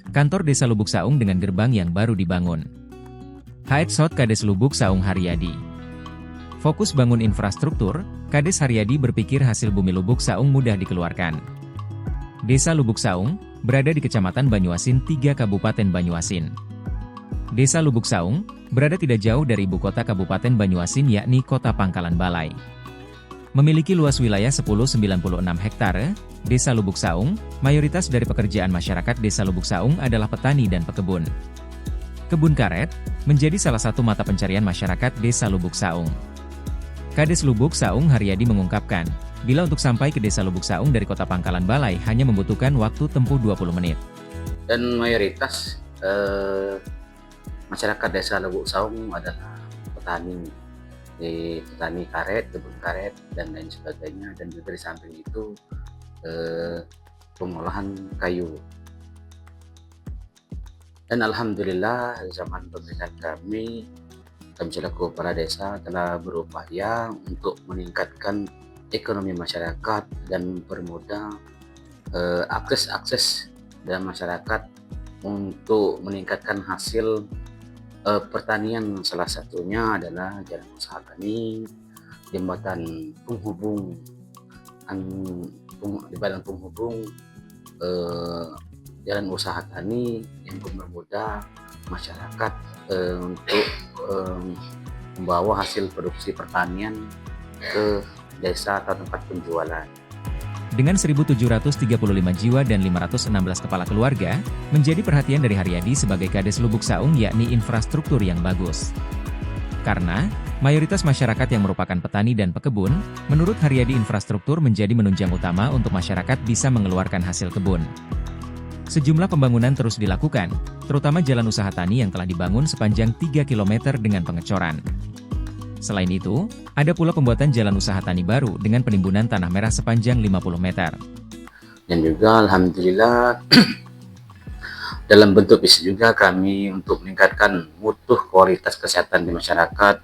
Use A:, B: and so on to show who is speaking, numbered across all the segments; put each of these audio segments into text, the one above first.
A: kantor Desa Lubuk Saung dengan gerbang yang baru dibangun. Headshot Kades Lubuk Saung Haryadi. Fokus bangun infrastruktur, Kades Haryadi berpikir hasil bumi Lubuk Saung mudah dikeluarkan. Desa Lubuk Saung berada di Kecamatan Banyuasin 3 Kabupaten Banyuasin. Desa Lubuk Saung berada tidak jauh dari ibu kota Kabupaten Banyuasin yakni Kota Pangkalan Balai. Memiliki luas wilayah 10,96 hektare, Desa Lubuk Saung, mayoritas dari pekerjaan masyarakat Desa Lubuk Saung adalah petani dan pekebun. Kebun karet menjadi salah satu mata pencarian masyarakat Desa Lubuk Saung. Kades Lubuk Saung Haryadi mengungkapkan, bila untuk sampai ke Desa Lubuk Saung dari Kota Pangkalan Balai hanya membutuhkan waktu tempuh 20 menit.
B: Dan mayoritas masyarakat Desa Lubuk Saung adalah petani, petani karet, kebun karet, dan lain sebagainya, dan juga di samping itu pengolahan kayu. Dan alhamdulillah zaman pemerintahan kami selaku kepala desa telah berupaya untuk meningkatkan ekonomi masyarakat dan mempermudah akses dalam masyarakat untuk meningkatkan hasil pertanian. Salah satunya adalah jalan usaha tani, jembatan penghubung, jalan usaha tani yang mempermudah masyarakat untuk membawa hasil produksi pertanian ke desa atau tempat penjualan.
A: Dengan 1.735 jiwa dan 516 kepala keluarga, menjadi perhatian dari Haryadi sebagai Kades Lubuk Saung yakni infrastruktur yang bagus. Karena, mayoritas masyarakat yang merupakan petani dan pekebun, menurut Haryadi infrastruktur menjadi menunjang utama untuk masyarakat bisa mengeluarkan hasil kebun. Sejumlah pembangunan terus dilakukan, terutama jalan usaha tani yang telah dibangun sepanjang 3 km dengan pengecoran. Selain itu, ada pula pembuatan jalan usaha tani baru dengan penimbunan tanah merah sepanjang 50 meter.
B: Dan juga alhamdulillah dalam bentuk bisnis juga kami untuk meningkatkan mutu kualitas kesehatan di masyarakat,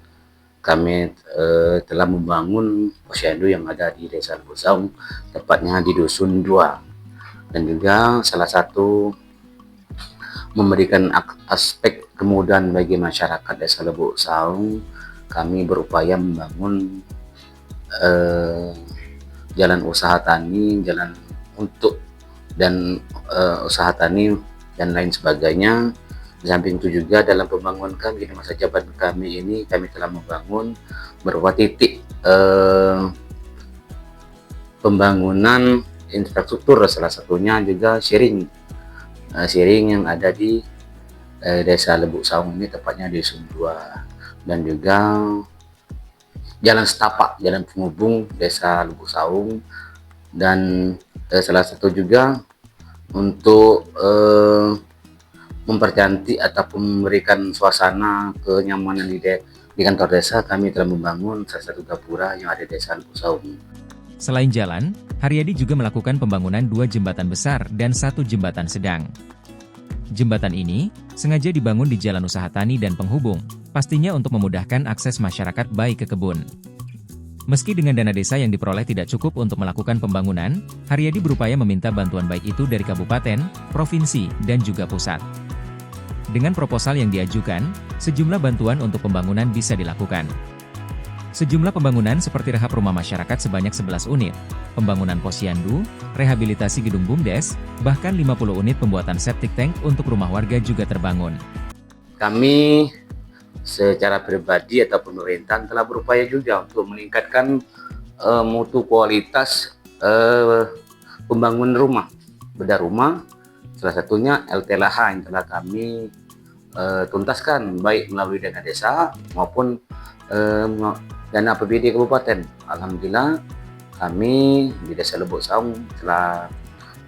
B: kami telah membangun posyandu yang ada di Desa Lubuk Saung, tepatnya di Dusun 2. Dan juga salah satu memberikan aspek kemudahan bagi masyarakat Desa Lubuk Saung, kami berupaya membangun jalan usaha tani, jalan untuk dan usaha tani dan lain sebagainya. Di samping itu juga dalam pembangunan kami di masa jabatan kami ini, kami telah membangun beberapa titik pembangunan infrastruktur, salah satunya juga sharing yang ada di Desa Lubuk Saung ini, tepatnya di Dusun 2, dan juga jalan setapak, jalan penghubung Desa Lubuk Saung, dan salah satu juga untuk mempercantik ataupun memberikan suasana kenyamanan di kantor desa, kami telah membangun salah satu gapura yang ada di Desa Lubuk Saung.
A: Selain jalan, Haryadi juga melakukan pembangunan 2 jembatan besar dan 1 jembatan sedang. Jembatan ini sengaja dibangun di jalan usaha tani dan penghubung, pastinya untuk memudahkan akses masyarakat baik ke kebun. Meski dengan dana desa yang diperoleh tidak cukup untuk melakukan pembangunan, Haryadi berupaya meminta bantuan baik itu dari kabupaten, provinsi, dan juga pusat. Dengan proposal yang diajukan, sejumlah bantuan untuk pembangunan bisa dilakukan. Sejumlah pembangunan seperti rehab rumah masyarakat sebanyak 11 unit, pembangunan posyandu, rehabilitasi gedung BUMDes, bahkan 50 unit pembuatan septic tank untuk rumah warga juga terbangun.
B: Kami secara pribadi atau pemerintahan telah berupaya juga untuk meningkatkan mutu kualitas pembangunan rumah, bedah rumah, salah satunya LTLH yang telah kami tuntaskan baik melalui dana desa maupun dana APBD kabupaten. Alhamdulillah kami di Desa Lubuk Saung telah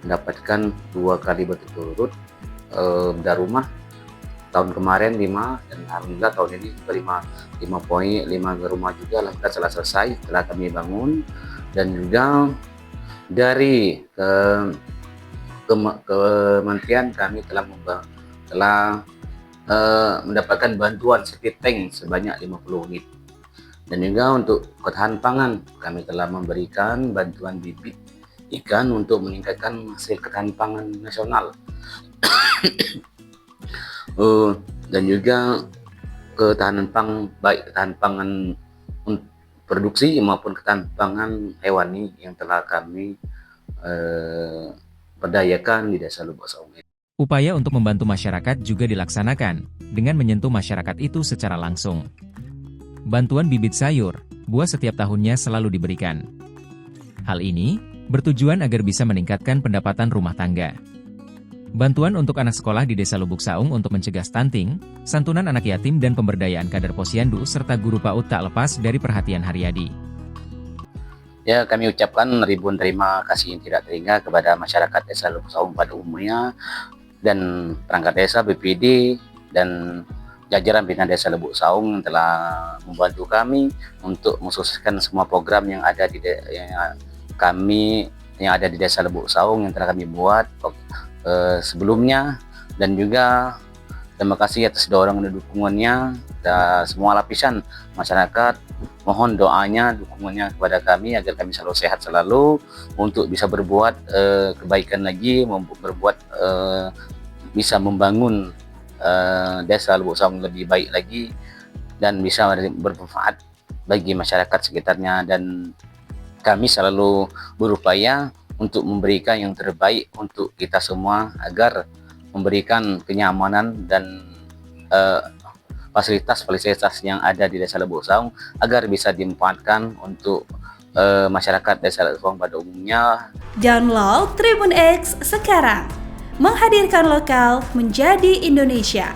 B: mendapatkan 2 kali berturut-turut bedah rumah. Tahun kemarin 5, dan alhamdulillah tahun ini 5 rumah juga alhamdulillah telah selesai, telah kami bangun. Dan juga dari kementerian kami telah mendapatkan bantuan septic tank sebanyak 50 unit. Dan juga untuk ketahanan pangan, kami telah memberikan bantuan bibit ikan untuk meningkatkan hasil ketahanan pangan nasional. Dan juga ketahanan baik ketahanan pangan produksi maupun ketahanan pangan hewani yang telah kami berdayakan di Desa Lubuk Saung.
A: Upaya untuk membantu masyarakat juga dilaksanakan dengan menyentuh masyarakat itu secara langsung. Bantuan bibit sayur, buah setiap tahunnya selalu diberikan. Hal ini bertujuan agar bisa meningkatkan pendapatan rumah tangga. Bantuan untuk anak sekolah di Desa Lubuk Saung untuk mencegah stunting, santunan anak yatim dan pemberdayaan kader posyandu serta guru PAUD tak lepas dari perhatian Haryadi.
B: Ya, kami ucapkan ribuan terima kasih yang tidak terhingga kepada masyarakat Desa Lubuk Saung pada umumnya dan perangkat desa, BPD, dan jajaran pimpinan Desa Lubuk Saung yang telah membantu kami untuk mensukseskan semua program yang ada di Desa Lubuk Saung yang telah kami buat sebelumnya. Dan juga terima kasih atas dorongan dan dukungannya dan semua lapisan masyarakat. Mohon doanya, dukungannya kepada kami agar kami selalu sehat selalu untuk bisa berbuat kebaikan lagi, bisa membangun Desa Lubuk Saung lebih baik lagi dan bisa bermanfaat bagi masyarakat sekitarnya. Dan kami selalu berupaya untuk memberikan yang terbaik untuk kita semua agar memberikan kenyamanan dan fasilitas yang ada di Desa Lubuk Saung agar bisa dimanfaatkan untuk masyarakat Desa Lubuk Saung pada umumnya.
C: Download Tribun X sekarang, menghadirkan lokal menjadi Indonesia.